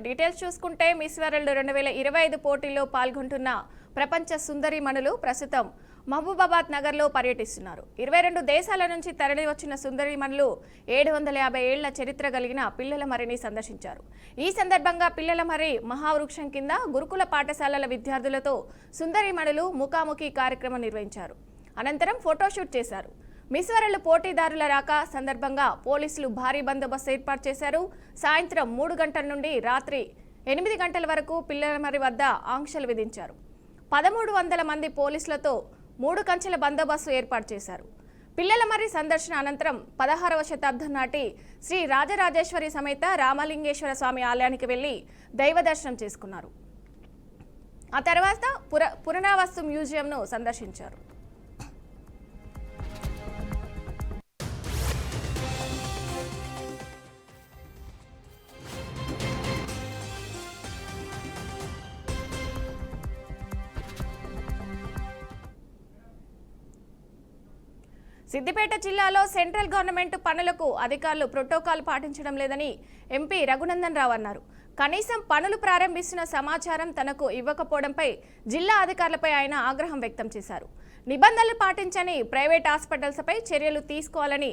Details చూసుకుంటే miss world 2025 పోటీల్లో పాల్గొంటున్న ప్రపంచ సుందరీమణులు ప్రస్తుతం మహబూబాబాద్ నగర్లో పర్యటిస్తున్నారు. 22 దేశాల నుంచి తరలి వచ్చిన సుందరీమణులు 750 ఏళ్ల చరిత్ర కలిగిన పిల్లలమర్రిని సందర్శించారు. ఈ సందర్భంగా పిల్లలమర్రి మహావృక్షం కింద గురుకుల పాఠశాలల విద్యార్థులతో సుందరీమణులు ముఖాముఖి కార్యక్రమం నిర్వహించారు. అనంతరం ఫోటోషూట్ చేశారు. మిస్ వరల్డ్ పోటీదారుల రాక సందర్భంగా పోలీసులు భారీ బందోబస్తు ఏర్పాటు చేశారు. సాయంత్రం 3 గంటల నుండి రాత్రి 8 గంటల వరకు పిల్లలమర్రి వద్ద ఆంక్షలు విధించారు. 1300 మంది పోలీసులతో 3 కంచెల బందోబస్తు ఏర్పాటు చేశారు. పిల్లలమర్రి సందర్శన అనంతరం 16వ శతాబ్దం నాటి శ్రీ రాజరాజేశ్వరి సమేత రామలింగేశ్వర స్వామి ఆలయానికి వెళ్లి దైవ దర్శనం చేసుకున్నారు. ఆ తర్వాత పురావస్తు మ్యూజియంను సందర్శించారు. సిద్దిపేట జిల్లాలో సెంట్రల్ గవర్నమెంట్ పనులకు అధికారులు ప్రోటోకాల్ పాటించడం లేదని ఎంపీ రఘునందన్ రావు అన్నారు. కనీసం పనులు ప్రారంభిస్తున్న సమాచారం తనకు ఇవ్వకపోవడంపై జిల్లా అధికారులపై ఆయన ఆగ్రహం వ్యక్తం చేశారు. నిబంధనలు పాటించని ప్రైవేట్ హాస్పిటల్స్పై చర్యలు తీసుకోవాలని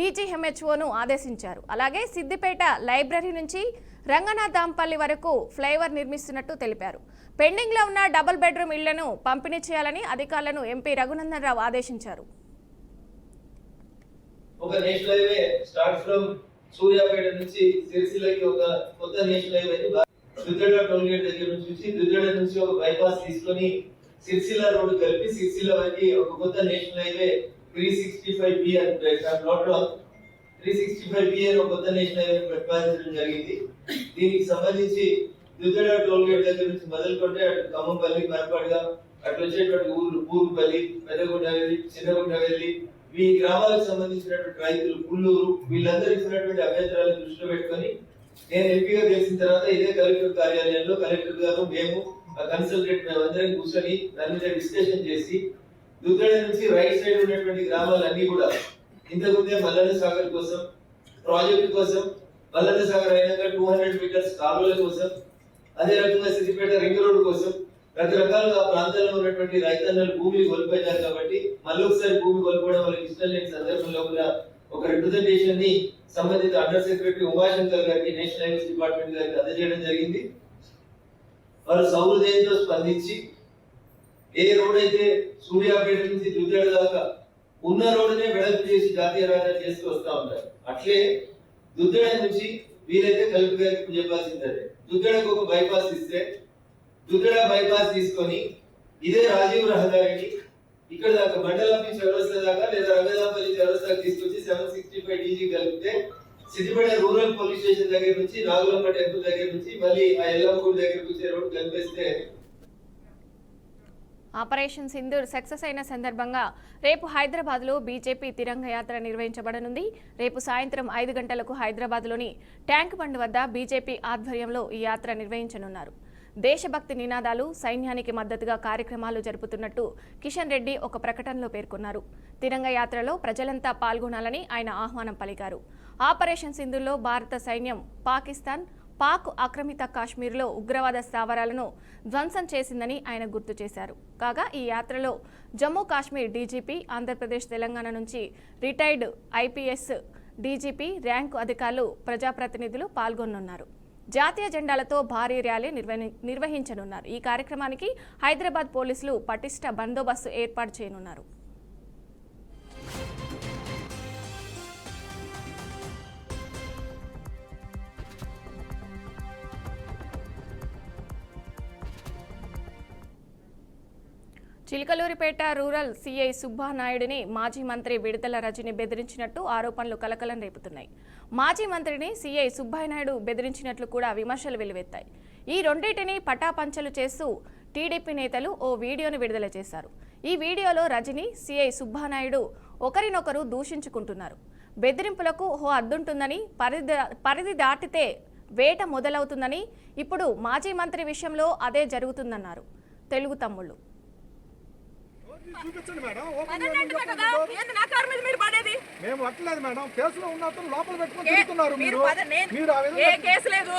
డీజీహెచ్ఓను ఆదేశించారు. అలాగే సిద్దిపేట లైబ్రరీ నుంచి రంగనాథంపల్లి వరకు ఫ్లైఓవర్ నిర్మిస్తున్నట్టు తెలిపారు. పెండింగ్లో ఉన్న డబుల్ బెడ్రూమ్ ఇళ్లను పంపిణీ చేయాలని అధికారులను ఎంపీ రఘునందన్ రావు ఆదేశించారు. ఒక national highway start from Suryapet నుంచి సిరిసిల్లకి ఒక కొత్త నేషనల్ హైవే దుద్దడ టోల్ గేట్ దగ్గర నుంచి దుద్దడ నుంచి ఒక బైపాస్ తీసుకొని సిరిసిల్ల రోడ్ కలిపి సిరిసిల్ల వరకు ఒక కొత్త నేషనల్ హైవే 365B అని 365B అని ఒక కొత్త నేషనల్ హైవే ప్రతిపాదించడం జరిగింది. దీనికి సంబంధించి దుద్దడ టోల్ గేట్ దగ్గర నుంచి మొదలుకొంటే అటు ఖమ్మంపల్లి మరపాడుగా అటు వచ్చేటువంటి ఊర్లు పూర్పల్లి పెద్దగుండవెల్లి చిన్నగుండవెల్లి ఈ గ్రామాలకు సంబంధించినటువంటి రైతులు పుల్లూరు వీళ్ళందరూ ఇచ్చినటువంటి అభ్యంతరాలను దృష్టిలో పెట్టుకొని నేను ఎంపీగా గెలిచిన తర్వాత ఇదే కలెక్టర్ కార్యాలయంలో కలెక్టర్ గారు మేము కన్సల్టెంట్ మేమందరం కూర్చొని దాని మీద డిస్కషన్ చేసి దుద్దడ నుంచి రైట్ సైడ్ ఉన్నటువంటి గ్రామాలన్నీ కూడా ఇంతకుముందే మల్లన్న సాగర్ కోసం ప్రాజెక్టు కోసం మల్లన్న సాగర్ అయినాక 200 మీటర్స్ కాలువల కోసం అదే రకంగా సిద్దిపేట రింగ్ రోడ్ కోసం రకరకాలుగా ప్రాంతాల్లో ఉన్నటువంటి రైతన్నలు భూమిని కోల్పోయారు. కాబట్టి మళ్ళీ ఒకసారి భూమి కోల్పోవడం వాళ్ళకి ఇష్టం లేని సందర్భంలో కూడా ఒక రిప్రజెంటేషన్ ని సంబంధిత అండర్ సెక్రటరీ ఉమాశంకర్ గారికి నేషనల్ హైవేస్ డిపార్ట్మెంట్ గారికి అందజేయడం జరిగింది. వారు సౌహృదయంతో స్పందించి ఏ రోడ్ అయితే సూర్యాపేట నుంచి దుద్దడ దాకా ఉన్న రోడ్డునే వెడల్పు చేసి జాతీయ రహదారి చేస్తూ వస్తా ఉంటారు. అట్లే దుద్దడ నుంచి వీలైతే కలెక్టర్ గారికి చెప్పాల్సిందే దుద్దడకు ఒక బైపాస్ ఇస్తే దుద్దడ బైపాస్ తీసుకొని ఇదే రాజీవ్ రహదారిని ఇక్కడ దాకా మండల ఆఫీస్ వ్యవస్థ దాకా లేదా రంగనాథంపల్లి వ్యవస్థ తీసుకొచ్చి 765 డీజీ కలిపితే సిద్దిపేట రూరల్ పోలీస్ స్టేషన్ దగ్గర నుంచి నాగులమ్మ టెంపుల్ దగ్గర నుంచి మళ్ళీ ఆ ఎల్లమ్మగుడి దగ్గరకు వచ్చే రోడ్ కలిపేస్తే. ఆపరేషన్ సింధూర్ సక్సెస్ అయిన సందర్భంగా రేపు హైదరాబాద్లో బీజేపీ తిరంగ యాత్ర నిర్వహించబడనుంది. రేపు సాయంత్రం 5 గంటలకు హైదరాబాద్లోని ట్యాంక్ బండ్ వద్ద బీజేపీ ఆధ్వర్యంలో ఈ యాత్ర నిర్వహించనున్నారు. దేశభక్తి నినాదాలు, సైన్యానికి మద్దతుగా కార్యక్రమాలు జరుపుతున్నట్టు కిషన్ రెడ్డి ఒక ప్రకటనలో పేర్కొన్నారు. తిరంగ యాత్రలో ప్రజలంతా పాల్గొనాలని ఆయన ఆహ్వానం పలికారు. ఆపరేషన్ సింధూర్లో భారత సైన్యం పాక్ ఆక్రమిత కాశ్మీర్లో ఉగ్రవాద స్థావరాలను ధ్వంసం చేసిందని ఆయన గుర్తు చేశారు. కాగా ఈ యాత్రలో జమ్మూ కాశ్మీర్ డీజీపీ, ఆంధ్రప్రదేశ్, తెలంగాణ నుంచి రిటైర్డ్ ఐపీఎస్ డీజీపీ ర్యాంకు అధికారులు, ప్రజాప్రతినిధులు పాల్గొనున్నారు. జాతీయ జెండాలతో భారీ ర్యాలీ నిర్వహించనున్నారు. ఈ కార్యక్రమానికి హైదరాబాద్ పోలీసులు పటిష్ట బందోబస్తు ఏర్పాటు చేయనున్నారు. చిలకలూరిపేట రూరల్ సీఐ సుబ్బానాయుడిని మాజీ మంత్రి విడుదల రజని బెదిరించినట్టు ఆరోపణలు కలకలం రేపుతున్నాయి. మాజీ మంత్రిని సీఐ సుబ్బానాయుడు బెదిరించినట్లు కూడా విమర్శలు వెల్లువెత్తాయి. ఈ రెండింటిని పటాపంచలు చేస్తూ టీడీపీ నేతలు ఓ వీడియోను విడుదల చేశారు. ఈ వీడియోలో రజని, సీఐ సుబ్బానాయుడు ఒకరినొకరు దూషించుకుంటున్నారు. బెదిరింపులకు ఓ అద్దుంటుందని, పరిధి దాటితే వేట మొదలవుతుందని, ఇప్పుడు మాజీ మంత్రి విషయంలో అదే జరుగుతుందన్నారు తెలుగు తమ్ముళ్ళు. చూపించండి మేడం. పదండి కదా. ఏంది నా కారు మీద మీరు పడేది? మేము పట్టలేదు మేడం. కేసులో ఉన్న అతను లోపల పెట్టుకొని ఏ- తిరుగుతున్నారు మీరు మీరు. పదండి. మీరు ఆ ఏ విధంగా కేసు లేదు.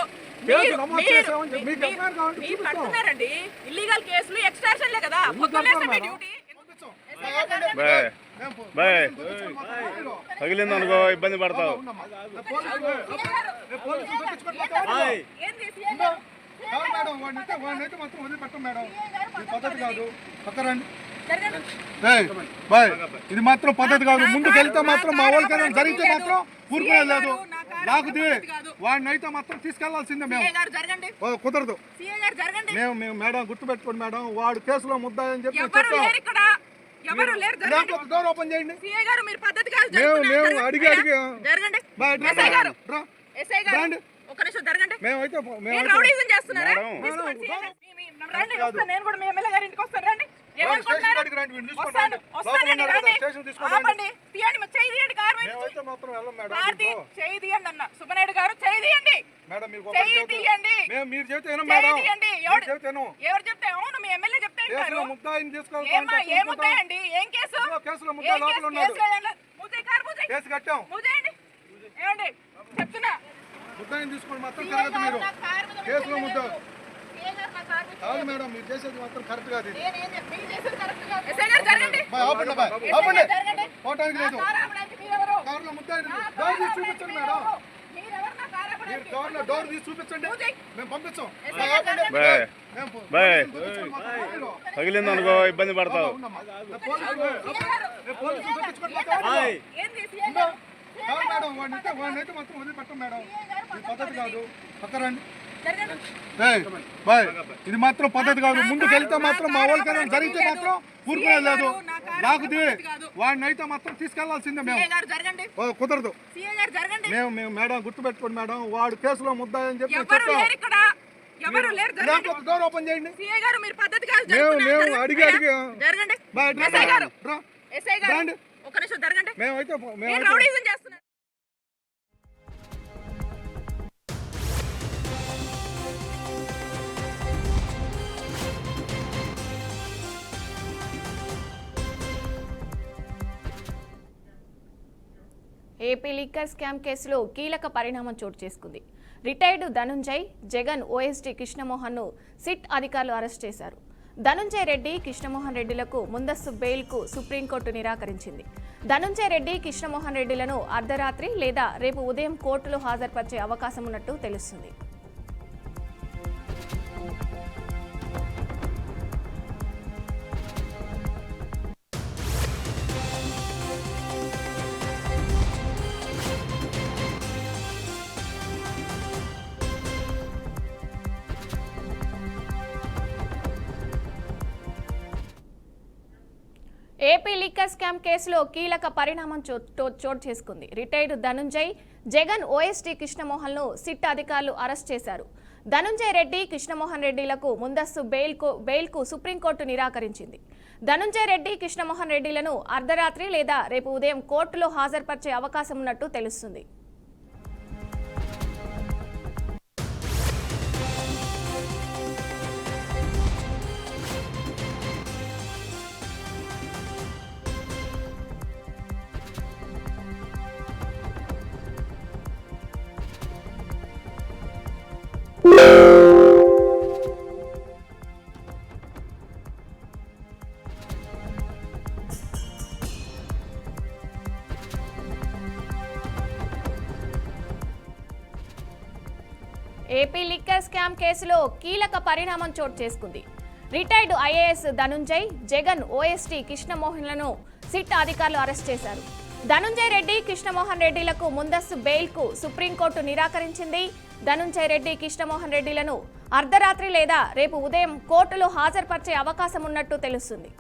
కేసు నమోదు చేసామని చెప్పి మీకు ఎఫ్ఐఆర్ కావాలంటే మీరు చూపిస్తాం. పడుతున్నారండి. ఇల్లీగల్ కేసులు ఎక్స్ట్రాక్షన్లే కదా. ఎందుకు పొద్దున్నే కడతారు మీ మేడం? డ్యూటీ. పంపించాం. బాయ్ మేము బాయ్ పంపించుకొని మాత్రం రాయరు. తగిలిందనుకో ఇబ్బంది పడతావు. ఉన్నామా? రేపు పోలీసులు తెచ్చుకొని మాత్రం ఏంది సీఏ గారు? కాదు మేడం. వాడినైతే మాత్రం వదిలిపెట్టం మేడం. ఇది పద్ధతి కాదు. పక్కరండి. జరగండి. బాయ్ ఇది మాత్రం పద్ధతి కాదు. ముందుకు వెళ్తే మాత్రం మా వాళ్ళకైనా జరిగితే మాత్రం ఊరుకునే లేదు. లాగుది వాడినైతే మాత్రం తీసుకెళ్లాల్సిందే మేము. సీఏ గారు జరగండి. కుదరదు. సీఏ గారు జరగండి. మేము మేడం గుర్తుపెట్టుకోండి మేడం. వాడు కేసులో ముద్దాయని చెప్పి ఎవరు చెప్పాం. లేరు ఇక్కడ. ఎవరు లేరు. జరగండి. లేకపోతే డోర్ ఓపెన్ చేయండి. సీఏ గారు మీరు పద్ధతి కాదు. మేము జరుగుతున్నారు. అడిగి జరగండి. బాయ్ ఎస్ఐ గారు. రా. ఎస్ఐ గారు రండి. ఒక నిమిషం జరగండి. మేమైతే మీరు రౌడీజం చేస్తున్నారా? మేడం. తీసుకోండి, సీఏ గారు. రండి, కాదు. వస్తాను. నేను కూడా మీ ఎమ్మెల్యే గారి ఇంటికి వస్తాను. రండి. స్టేషన్ ఏమనుకుంటున్నారు? కాడికి రండి. వీడిని తీసుకోండి. వస్తాను. వస్తానండి. లోపల ఉన్నారు కదా, రండి. స్టేషన్ తీసుకోండి. ఆపండి. తీయండి. మరి చేయి తీయండి. కారు మీద మేమైతే మాత్రం వెళ్ళం మేడం. భారతి ఇదిగో. చేయి తీయండి అన్న. సుబ్బనాయుడు గారు చేయి తీయండి. మేడం మీరు ఒకటి చేయి చెబితే- తీయండి. మీరు చెబితే వినం చేయి మేడం. తీయండి. మీరు ఎవడు చెబితే వినం. ఎవరు చెప్తే అవును మీ ఎమ్మెల్యే చెప్తే కేసులో వింటారు. ముద్దాయిని ఏమా తీసుకోవాలి. ఏముంటాయండి? ఏం కేసు? కేసులో ఏం ముద్దా లోపల కేసు? ఉన్నాడు. కేసు లేదండి. మూసేయ్, కారు మూసేయ్. కేసు కట్టాం. మూసేయండి. ఏమండి చెప్తున్నా. ముద్దాయిని తీసుకొని మాత్రం సీఏ తిరగదు గారు మీరు. నా కారు మీద కేసులో పెట్టలేదు. ముద్దా సీఏ గారు నా కారు మీద కాదు మేడం. మీరు చేసేది మాత్రం కరెక్ట్ కాదు ఇది. నేనేం చెప్పి మీరు చేసేది కరెక్ట్ కాదు. ఎస్ఐ గారు జరగండి. బాయ్, ఆపండి బాయ్. ఎస్ఐ ఆపండి. గారు జరగండి. పోవటానికి నా లేదు. కారు ఆపడానికి మీరెవరు? కారులో ముద్దాయిని నా డోర్ కారు తీసి ఆపడానికి చూపించండి మీరెవరు? మేడం. మీరెవరు నా కారు మీరు ఆపడానికి? డోర్లో డోర్ తీసి చూపించండి. మూసేయ్. మేము పంపించాం. ఎస్ఐ బాయ్, గారు ఆపండి. జరగండి. బాయ్ మేము బాయ్ పంపించుకొని మాత్రం రాయరు. తగిలిందనుకో ఇబ్బంది పడతావు. ఉన్నామా? రేపు పోలీసులు తెచ్చుకొని మాత్రం ఏంది రాయరు. ఏంది సీఏ గారు? కాదు మేడం. వాడినైతే మాత్రం వదిలిపెట్టం మేడం. ఇది పద్ధతి కాదు. పక్కరండి. జరగండి. బాయ్ ఇది మాత్రం పద్ధతి కాదు. ముందుకు వెళ్తే మాత్రం మా వాళ్ళకైనా జరిగితే మాత్రం ఊరుకునే లేదు. లాగుది వాడినైతే మాత్రం తీసుకెళ్లాల్సిందే మేము. సీఏ గారు జరగండి. కుదరదు. సీఏ గారు జరగండి. మేము మేడం గుర్తుపెట్టుకోండి మేడం. వాడు కేసులో ముద్దాయని చెప్పి ఎవరు చెప్పాం. లేరు ఇక్కడ. ఎవరు లేరు. జరగండి. లేకపోతే డోర్ ఓపెన్ చేయండి. సీఏ గారు మీరు పద్ధతి కాదు. మేము జరుగుతున్నారు. అడిగి జరగండి. బాయ్ ఎస్ఐ గారు. రా. ఎస్ఐ గారు రండి. ఒక నిమిషం జరగండి. మేమైతే మీరు రౌడీజం చేస్తున్నారు. ఏపీ లిక్కర్ స్కామ్ కేసులో కీలక పరిణామం చోటు చేసుకుంది. రిటైర్డ్ ధనుంజయ్, జగన్ ఓఎస్డీ కృష్ణమోహన్ను సిట్ అధికారులు అరెస్ట్ చేశారు. ధనుంజయ రెడ్డి, కృష్ణమోహన్ రెడ్డిలకు ముందస్తు బెయిల్కు సుప్రీంకోర్టు నిరాకరించింది. ధనుంజయ రెడ్డి, కృష్ణమోహన్ రెడ్డిలను అర్ధరాత్రి లేదా రేపు ఉదయం కోర్టులో హాజరుపరిచే అవకాశం ఉన్నట్టు తెలుస్తుంది. ఏపీ లిక్కర్ స్కామ్ కేసులో కీలక పరిణామం చోటు చేసుకుంది. రిటైర్డ్ ధనుంజయ్, జగన్ ఓఎస్డీ కృష్ణమోహన్ను సిట్ అధికారులు అరెస్ట్ చేశారు. ధనుంజయ రెడ్డి, కృష్ణమోహన్ రెడ్డిలకు ముందస్తు బెయిల్కు సుప్రీంకోర్టు నిరాకరించింది. ధనుంజయ రెడ్డి, కృష్ణమోహన్ రెడ్డిలను అర్ధరాత్రి లేదా రేపు ఉదయం కోర్టులో హాజరుపరిచే అవకాశం ఉన్నట్టు తెలుస్తుంది. ఏపీ లిక్కర్ స్కామ్ కేసులో కీలక పరిణామం చోటు చేసుకుంది. Retired IAS Dhanunjay, Jagan OSD కృష్ణమోహన్లను సిట్ అధికారులు అరెస్ట్ చేశారు. ధనుంజయ రెడ్డి, కృష్ణమోహన్ రెడ్డిలకు ముందస్తు బెయిల్కు సుప్రీంకోర్టు నిరాకరించింది. ధనుంజయ రెడ్డి, కృష్ణమోహన్ రెడ్డిలను అర్ధరాత్రి లేదా రేపు ఉదయం కోర్టులో హాజరుపరిచే అవకాశం ఉన్నట్టు తెలుస్తుంది.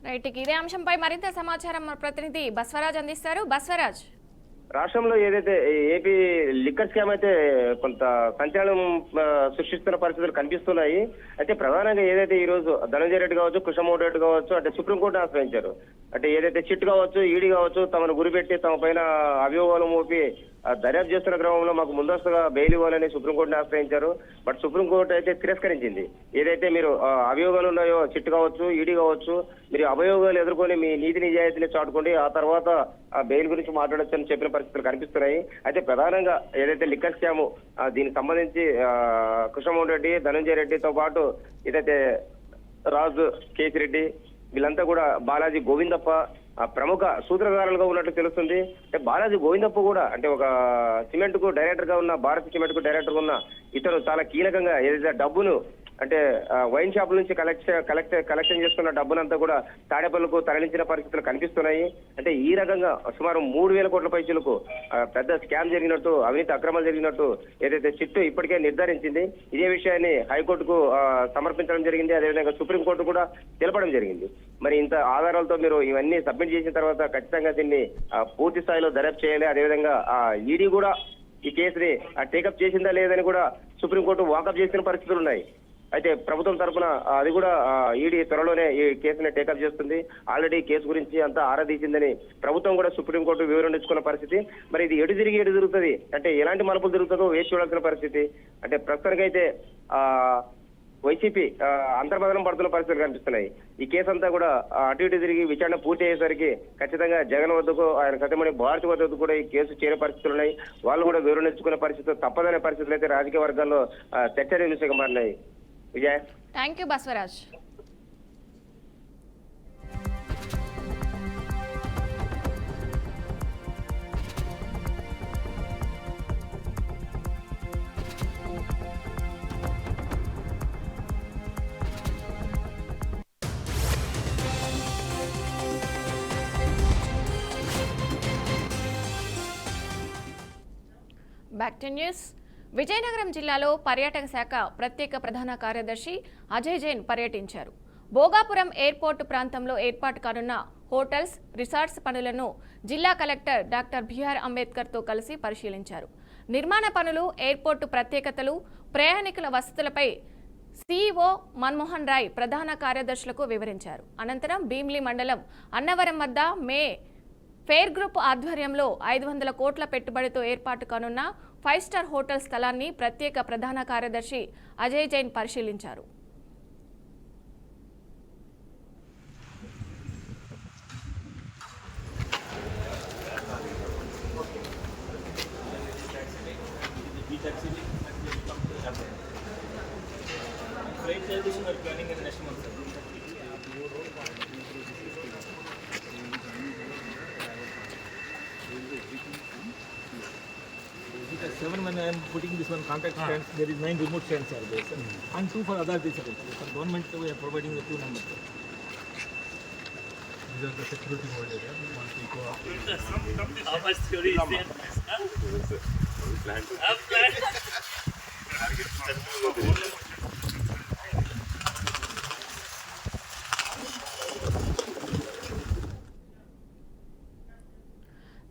రైట్, ఇదే అంశంపై మరింత సమాచారం మా ప్రతినిధి బస్వరాజ్ అందిస్తారు. బస్వరాజ్, రాష్ట్రంలో ఏదైతే ఏపీ లిక్కర్ స్కామ్ అయితే కొంత సంచలనం సృష్టిస్తున్న పరిస్థితులు కనిపిస్తున్నాయి. అయితే ప్రధానంగా ఏదైతే ఈ రోజు ధనంజయ రెడ్డి కావచ్చు, కృష్ణమోహన్ రెడ్డి కావచ్చు, అంటే సుప్రీంకోర్టు ఆశ్రయించారు. అంటే ఏదైతే చిట్ కావచ్చు, ఈడీ కావచ్చు, తమను గురిపెట్టి తమ పైన అభియోగాలు మోపి దర్యాప్తు చేస్తున్న క్రమంలో మాకు ముందస్తుగా బెయిల్ ఇవ్వాలని సుప్రీంకోర్టుని ఆశ్రయించారు. బట్ సుప్రీంకోర్టు అయితే తిరస్కరించింది. ఏదైతే మీరు అభియోగాలు ఉన్నాయో, చిట్ కావచ్చు, ఈడీ కావచ్చు, మీరు అభియోగాలు ఎదుర్కొని మీ నీతి నిజాయితీని చాటుకోండి, ఆ తర్వాత బెయిల్ గురించి మాట్లాడొచ్చని చెప్పిన పరిస్థితులు కనిపిస్తున్నాయి. అయితే ప్రధానంగా ఏదైతే లిక్కర్ స్కామ్ దీనికి సంబంధించి కృష్ణమోహన్ రెడ్డి, ధనంజయ రెడ్డితో పాటు ఏదైతే రాజు కేసిరెడ్డి వీళ్ళంతా కూడా బాలాజీ గోవిందప్ప ప్రముఖ సూత్రధారులుగా ఉన్నట్లు తెలుస్తుంది. అంటే బాలాజీ గోవిందప్ప కూడా అంటే ఒక సిమెంట్ కు డైరెక్టర్ గా ఉన్న, భారత్ సిమెంట్ కు డైరెక్టర్ గా ఉన్న ఇతను చాలా కీలకంగా ఏదైతే డబ్బును అంటే వైన్ షాపుల నుంచి కలెక్షన్ చేసుకున్న డబ్బునంతా కూడా తాడేపల్లికు తరలించిన పరిస్థితులు కనిపిస్తున్నాయి. అంటే ఈ రకంగా సుమారు 3,000 కోట్ల పైసలకు పెద్ద స్కామ్ జరిగినట్టు, అవినీతి అక్రమాలు జరిగినట్టు ఏదైతే చిట్టు ఇప్పటికే నిర్ధారించింది. ఇదే విషయాన్ని హైకోర్టుకు సమర్పించడం జరిగింది. అదేవిధంగా సుప్రీంకోర్టు కూడా తెలపడం జరిగింది. మరి ఇంత ఆధారాలతో మీరు ఇవన్నీ సబ్మిట్ చేసిన తర్వాత ఖచ్చితంగా దీన్ని పూర్తి స్థాయిలో దర్యాప్తు చేయాలి. అదేవిధంగా ఈడీ కూడా ఈ కేసుని టేకప్ చేసిందా లేదని కూడా సుప్రీంకోర్టు వాకప్ చేసిన పరిస్థితులు ఉన్నాయి. అయితే ప్రభుత్వం తరఫున అది కూడా ఈడీ త్వరలోనే ఈ కేసుని టేకప్ చేస్తుంది. ఆల్రెడీ కేసు గురించి అంతా ఆరాధించిందని ప్రభుత్వం కూడా సుప్రీంకోర్టు వివరించుకున్న పరిస్థితి. మరి ఇది ఎటు తిరుగుతుంది, అంటే ఎలాంటి మలుపులు తిరుగుతుందో వేచి చూడాల్సిన పరిస్థితి. అంటే ప్రస్తుతానికైతే వైసీపీ అంతర్మదనం పడుతున్న పరిస్థితులు కనిపిస్తున్నాయి. ఈ కేసు అంతా కూడా అటు ఇటు తిరిగి విచారణ పూర్తి అయ్యేసరికి ఖచ్చితంగా జగన్ వద్దకు, ఆయన సతమణి భారతి వద్దకు కూడా ఈ కేసు చేరే పరిస్థితులు ఉన్నాయి. వాళ్ళు కూడా వివరించుకునే పరిస్థితులు తప్పదనే పరిస్థితులు అయితే రాజకీయ వర్గాల్లో చర్చనీయాంశంగా మారినాయి. Vijay, thank you Baswaraj. Back to news. Vizianagaram జిల్లాలో పర్యాటక శాఖ ప్రత్యేక ప్రధాన కార్యదర్శి అజయ్ జైన్ పర్యటించారు. భోగాపురం ఎయిర్పోర్టు ప్రాంతంలో ఏర్పాటు కానున్న హోటల్స్, రిసార్ట్స్ పనులను జిల్లా కలెక్టర్ డాక్టర్ బిఆర్ అంబేద్కర్తో కలిసి పరిశీలించారు. నిర్మాణ పనులు, ఎయిర్పోర్టు ప్రత్యేకతలు, ప్రయాణికుల వసతులపై సీఈఓ మన్మోహన్ రాయ్ ప్రధాన కార్యదర్శులకు వివరించారు. అనంతరం భీమ్లీ మండలం అన్నవరం వద్ద ఫెయిర్ గ్రూప్ ఆధ్వర్యంలో 500 కోట్ల పెట్టుబడితో ఏర్పాటు కానున్న 5 స్టార్ హోటల్ స్థలాన్ని ప్రత్యేక ప్రధాన కార్యదర్శి అజయ్ జైన్ పరిశీలించారు. Seven when I am putting this one contact stands, there is 9 remote stands are there, sir. And 2 for other things. For government, we are providing the 2 numbers. These are the security mode area. Once we go up. How much theory is there?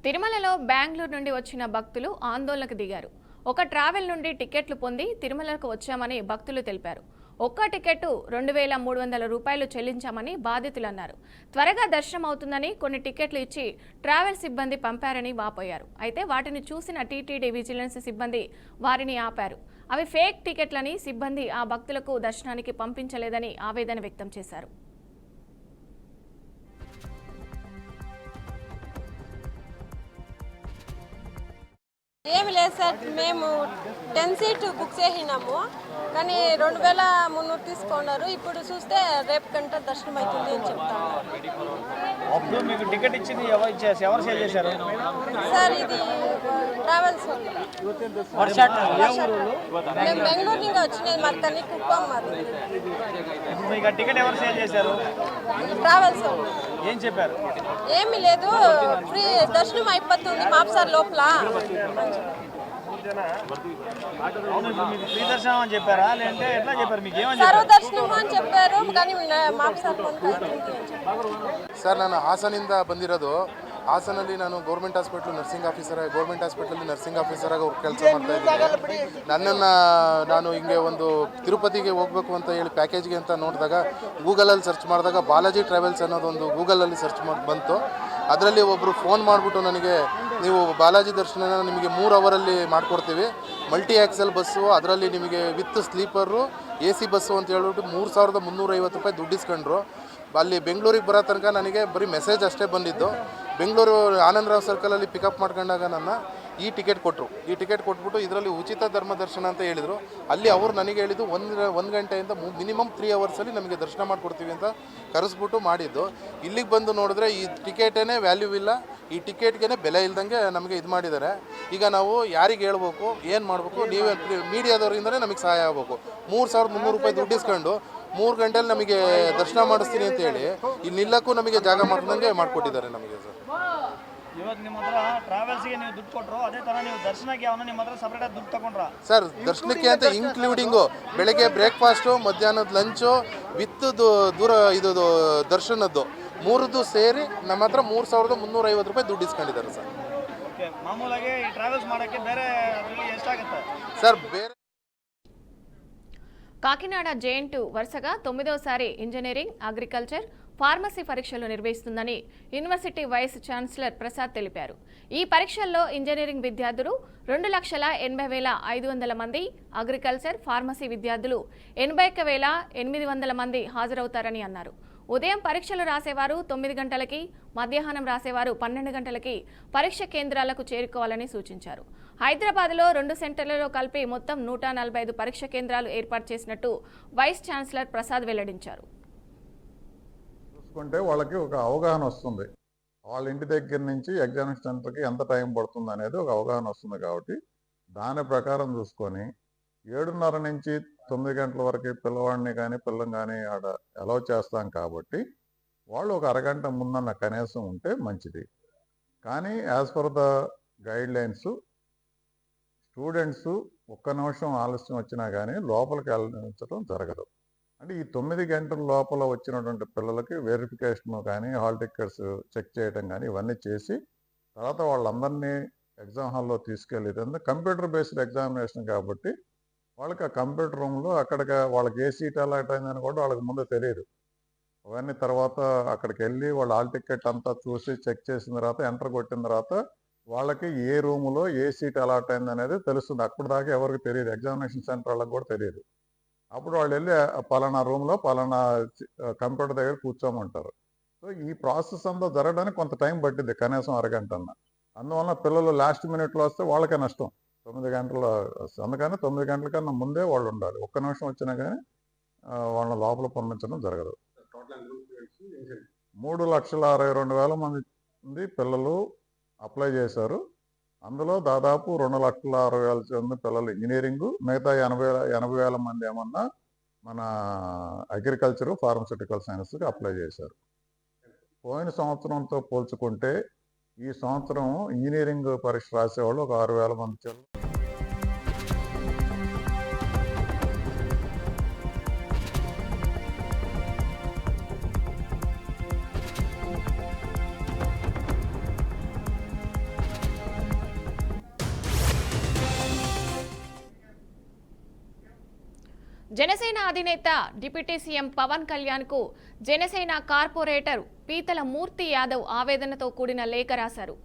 తిరుమలలో బెంగళూరు నుండి వచ్చిన భక్తులు ఆందోళనకు దిగారు. ఒక travel నుండి టికెట్లు పొంది తిరుమలకు వచ్చామని భక్తులు తెలిపారు. ఒక్క టికెట్ 2,300 రూపాయలు చెల్లించామని బాధితులు అన్నారు. త్వరగా దర్శనం అవుతుందని కొన్ని టికెట్లు ఇచ్చి ట్రావెల్ సిబ్బంది పంపారని వాపోయారు. అయితే వాటిని చూసిన టీటీడీ విజిలెన్స్ సిబ్బంది వారిని ఆపారు. అవి ఫేక్ టికెట్లని సిబ్బంది ఆ భక్తులకు దర్శనానికి పంపించలేదని ఆవేదన వ్యక్తం చేశారు. ఏమి లేదు సార్, మేము 10 సీట్ బుక్ చేసినాము కానీ 2,300 తీసుకున్నారు. ఇప్పుడు చూస్తే రేపు కంటే దర్శనం అవుతుంది అని చెప్తాను. అప్పుడు మీకు టికెట్ ఇచ్చింది ఎవరు సేల్ చేశారు సార్? ఇది ట్రావెల్స్. మేము బెంగళూరు నుంచి వచ్చినది, మరి తల్లి కుప్పం. మరి ఇప్పుడు మీకు టికెట్ ఎవరు సేల్ చేశారు? ట్రావెల్స్. ఏం చెప్పారు? ఏమీ లేదు, ఫ్రీ దర్శనం అయిపోతుంది మాప్సార్ లోపల. ఫ్రీ దర్శనం అని చెప్పారా లేదంటే ఎట్లా చెప్పారు మీకు ఏమని ಸರ್ವದರ್ಶನ అని చెప్పారు కానీ ಮಾರ್ಕ್ಸ್ ಸ್ವಲ್ಪ ಅಂತ చెప్పారు ಸರ್ ನಾನು ಹಾಸನಿಂದ ಬಂದಿರೋದು. ಹಾಸನಲ್ಲಿ ನಾನು ಗೌರ್ಮೆಂಟ್ ಹಾಸ್ಪಿಟ್ಲ್ ನರ್ಸಿಂಗ್ ಆಫೀಸರ್ ಆಗಿ ಕೆಲಸ ಮಾಡ್ತಾ ಇದ್ದೀನಿ. ನನ್ನನ್ನು ನಾನು ಹಿಂಗೆ ಒಂದು ತಿರುಪತಿಗೆ ಹೋಗಬೇಕು ಅಂತ ಹೇಳಿ ಪ್ಯಾಕೇಜ್ಗೆ ಅಂತ ನೋಡಿದಾಗ ಗೂಗಲಲ್ಲಿ ಸರ್ಚ್ ಮಾಡಿದಾಗ ಬಾಲಾಜಿ ಟ್ರಾವೆಲ್ಸ್ ಅನ್ನೋದೊಂದು ಗೂಗಲಲ್ಲಿ ಸರ್ಚ್ ಮಾಡಿ ಬಂತು. ಅದರಲ್ಲಿ ಒಬ್ಬರು ಫೋನ್ ಮಾಡಿಬಿಟ್ಟು ನನಗೆ ನೀವು ಬಾಲಾಜಿ ದರ್ಶನ ನಿಮಗೆ 3 ಅವರಲ್ಲಿ ಮಾಡಿಕೊಡ್ತೀವಿ, ಮಲ್ಟಿ ಆಕ್ಸೆಲ್ ಬಸ್ಸು, ಅದರಲ್ಲಿ ನಿಮಗೆ ವಿತ್ ಸ್ಲೀಪರು AC ಬಸ್ಸು ಅಂತ ಹೇಳ್ಬಿಟ್ಟು 3,350 ರೂಪಾಯಿ ದುಡ್ಡು ಇಸ್ಕೊಂಡ್ರು. ಅಲ್ಲಿ ಬೆಂಗಳೂರಿಗೆ ಬರೋ ತನಕ ನನಗೆ ಬರೀ ಮೆಸೇಜ್ ಅಷ್ಟೇ ಬಂದಿದ್ದು. ಬೆಂಗಳೂರು ಆನಂದರಾವ್ ಸರ್ಕಲಲ್ಲಿ ಪಿಕಪ್ ಮಾಡ್ಕೊಂಡಾಗ ನನ್ನ ಈ ಟಿಕೆಟ್ ಕೊಟ್ಬಿಟ್ಟು ಇದರಲ್ಲಿ ಉಚಿತ ಧರ್ಮ ದರ್ಶನ ಅಂತ ಹೇಳಿದರು. ಅಲ್ಲಿ ಅವರು ನನಗೆ ಹೇಳಿದ್ದು 1 ಗಂಟೆಯಿಂದ ಮಿನಿಮಮ್ 3 ಅವರ್ಸಲ್ಲಿ ನಮಗೆ ದರ್ಶನ ಮಾಡಿಕೊಡ್ತೀವಿ ಅಂತ ಕರೆಸ್ಬಿಟ್ಟು ಮಾಡಿದ್ದು. ಇಲ್ಲಿಗೆ ಬಂದು ನೋಡಿದ್ರೆ ಈ ಟಿಕೆಟೇ ವ್ಯಾಲ್ಯೂ ಇಲ್ಲ, ಈ ಟಿಕೆಟ್ಗೆ ಬೆಲೆ ಇಲ್ದಂಗೆ ನಮಗೆ ಇದು ಮಾಡಿದ್ದಾರೆ. ಈಗ ನಾವು ಯಾರಿಗೆ ಹೇಳ್ಬೇಕು, ಏನು ಮಾಡಬೇಕು, ನೀವೇ ಮೀಡಿಯಾದವರಿಂದಲೇ ನಮಗೆ ಸಹಾಯ ಆಗಬೇಕು. 3,300 ರೂಪಾಯಿ ದುಡ್ಡು ಇಸ್ಕೊಂಡು 3 ಗಂಟೆಯಲ್ಲಿ ನಮಗೆ ದರ್ಶನ ಮಾಡಿಸ್ತೀನಿ ಅಂತ ಹೇಳಿ ಇಲ್ಲಿ ನಿಲ್ಲಕ್ಕೂ ನಮಗೆ ಜಾಗ ಮಾಡ್ದಂಗೆ ಮಾಡಿಕೊಟ್ಟಿದ್ದಾರೆ ನಮಗೆ ಸರ್. ಇವಾಗ ನಿಮ್ಮ ಹತ್ರ ಟ್ರಾವೆಲ್ಸ್ಗೆ ನೀವು ದುಡ್ಡು ಕೊಟ್ಟರು, ಅದೇ ಥರ ನೀವು ದರ್ಶನಕ್ಕೆ ಅವನು ನಿಮ್ಮ ಹತ್ರ ಸಪ್ರೇಟಾಗಿ ದುಡ್ಡು ತಗೊಂಡ್ರ ಸರ್? ದರ್ಶನಕ್ಕೆ ಅಂತ ಇನ್ಕ್ಲೂಡಿಂಗು ಬೆಳಗ್ಗೆ ಬ್ರೇಕ್ಫಾಸ್ಟು, ಮಧ್ಯಾಹ್ನದ ಲಂಚು ವಿತ್ ಇದು ದರ್ಶನದ್ದು 3ದು ಸೇರಿ ನಮ್ಮ ಹತ್ರ 3,350 ರೂಪಾಯಿ ದುಡ್ಡು ಇಸ್ಕೊಂಡಿದ್ದಾರೆ ಸರ್. ಓಕೆ, ಮಾಮೂಲಾಗಿ ಈ ಟ್ರಾವೆಲ್ಸ್ ಮಾಡೋಕ್ಕೆ ಬೇರೆ ಎಷ್ಟಾಗುತ್ತೆ ಸರ್? ಬೇರೆ కాకినాడ జేఎన్2 వరుసగా 9వసారి ఇంజనీరింగ్, అగ్రికల్చర్, ఫార్మసీ పరీక్షలు నిర్వహిస్తుందని యూనివర్సిటీ వైస్ ఛాన్సలర్ ప్రసాద్ తెలిపారు. ఈ పరీక్షల్లో ఇంజనీరింగ్ విద్యార్థులు 2,80,500 మంది, అగ్రికల్చర్, ఫార్మసీ విద్యార్థులు 81,800 మంది హాజరవుతారని అన్నారు. ఉదయం పరీక్షలు రాసేవారు 9 గంటలకి, మధ్యాహ్నం రాసేవారు 12 గంటలకి పరీక్ష కేంద్రాలకు చేరుకోవాలని సూచించారు. హైదరాబాద్లో 2 సెంటర్లలో కలిపి మొత్తం 145 పరీక్ష కేంద్రాలు ఏర్పాటు చేసినట్టు వైస్ ఛాన్సలర్ ప్రసాద్ వెల్లడించారు. చూసుకుంటే వాళ్ళకి ఒక అవగాహన వస్తుంది, వాళ్ళ ఇంటి దగ్గర నుంచి ఎగ్జామినేషన్ సెంటర్కి ఎంత టైం పడుతుంది అనేది ఒక అవగాహన వస్తుంది. కాబట్టి దాని ప్రకారం చూసుకొని 7:30 నుంచి 9 గంటల వరకు పిల్లవాడిని కానీ పిల్లని కానీ ఆడ అలౌ చేస్తాం. కాబట్టి వాళ్ళు ఒక అరగంట ముందన్న కనీసం ఉంటే మంచిది. కానీ as per the guide lines students 1 నిమిషం ఆలస్యం వచ్చినా కానీ లోపలికి వెళ్ళించడం జరగదు. అంటే ఈ 9 గంటల లోపల వచ్చినటువంటి పిల్లలకి వెరిఫికేషన్ కానీ, హాల్ టికెట్స్ చెక్ చేయడం కానీ ఇవన్నీ చేసి తర్వాత వాళ్ళందరినీ ఎగ్జామ్ హాల్లో తీసుకెళ్ళి, కంప్యూటర్ బేస్డ్ ఎగ్జామినేషన్ కాబట్టి వాళ్ళకి ఆ కంప్యూటర్ రూమ్లో అక్కడికి వాళ్ళకి ఏ సీట్ అలాట్ అయిందని కూడా వాళ్ళకి ముందు తెలియదు. అవన్నీ తర్వాత అక్కడికి వెళ్ళి వాళ్ళ హాల్ టికెట్ అంతా చూసి చెక్ చేసిన తర్వాత ఎంటర్ కొట్టిన తర్వాత వాళ్ళకి ఏ రూములో ఏ సీట్ అలాట్ అయింది అనేది తెలుస్తుంది. అప్పుడు దాకా ఎవరికి తెలియదు, ఎగ్జామినేషన్ సెంటర్ వాళ్ళకి కూడా తెలియదు. అప్పుడు వాళ్ళు వెళ్ళి పలానా రూమ్లో పలానా కంప్యూటర్ దగ్గర కూర్చోమంటారు. సో ఈ ప్రాసెస్ అంతా జరగడానికి కొంత టైం పట్టింది, కనీసం అరగంట అన్న. అందువల్ల పిల్లలు లాస్ట్ మినిట్లో వస్తే వాళ్ళకే నష్టం. 9 గంటల అందుకని 9 గంటల కన్నా ముందే వాళ్ళు ఉండాలి. 1 నిమిషం వచ్చినా కానీ వాళ్ళ లోపల పంపించడం జరగదు. 3,62,000 మంది పిల్లలు అప్లై చేశారు. అందులో దాదాపు 2,60,000 మంది పిల్లలు ఇంజనీరింగు, మిగతా 80,000 మంది ఏమన్నా మన అగ్రికల్చరు, ఫార్మస్యూటికల్ సైన్స్కి అప్లై చేశారు. పోయిన సంవత్సరంతో పోల్చుకుంటే ఈ సంవత్సరం ఇంజనీరింగ్ పరీక్ష రాసేవాళ్ళు ఒక 6,000 మంది. జనసేన అధినేత డిప్యూటీ సీఎం పవన్ కళ్యాణ్ కు జనసేన కార్పొరేటర్ పీతల మూర్తి యాదవ్ ఆవేదనతో కూడిన లేఖ రాశారు.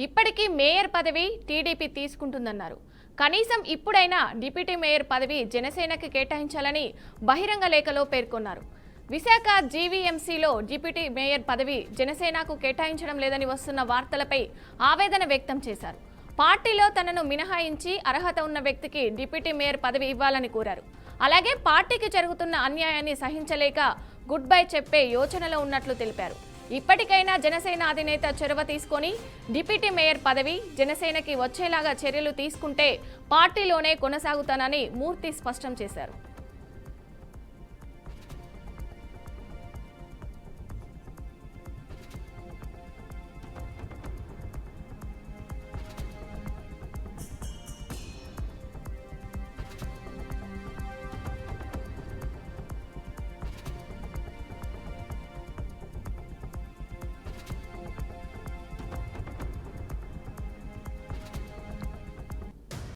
ఇప్పటికీ మేయర్ పదవి టీడీపీ తీసుకుంటుందన్నారు. కనీసం ఇప్పుడైనా డిప్యూటీ మేయర్ పదవి జనసేనకి కేటాయించాలని బహిరంగ లేఖలో పేర్కొన్నారు. విశాఖ జీవీఎంసీలో డిప్యూటీ మేయర్ పదవి జనసేనకు కేటాయించడం లేదని వస్తున్న వార్తలపై ఆవేదన వ్యక్తం చేశారు. పార్టీలో తనను మినహాయించి అర్హత ఉన్న వ్యక్తికి డిప్యూటీ మేయర్ పదవి ఇవ్వాలని కోరారు. అలాగే పార్టీకి జరుగుతున్న అన్యాయాన్ని సహించలేక గుడ్ బై చెప్పే యోచనలో ఉన్నట్లు తెలిపారు. ఇప్పటికైనా జనసేన అధినేత చొరవ తీసుకొని డిప్యూటీ మేయర్ పదవి జనసేనకి వచ్చేలాగా చర్యలు తీసుకుంటే పార్టీలోనే కొనసాగుతానని మూర్తి స్పష్టం చేశారు.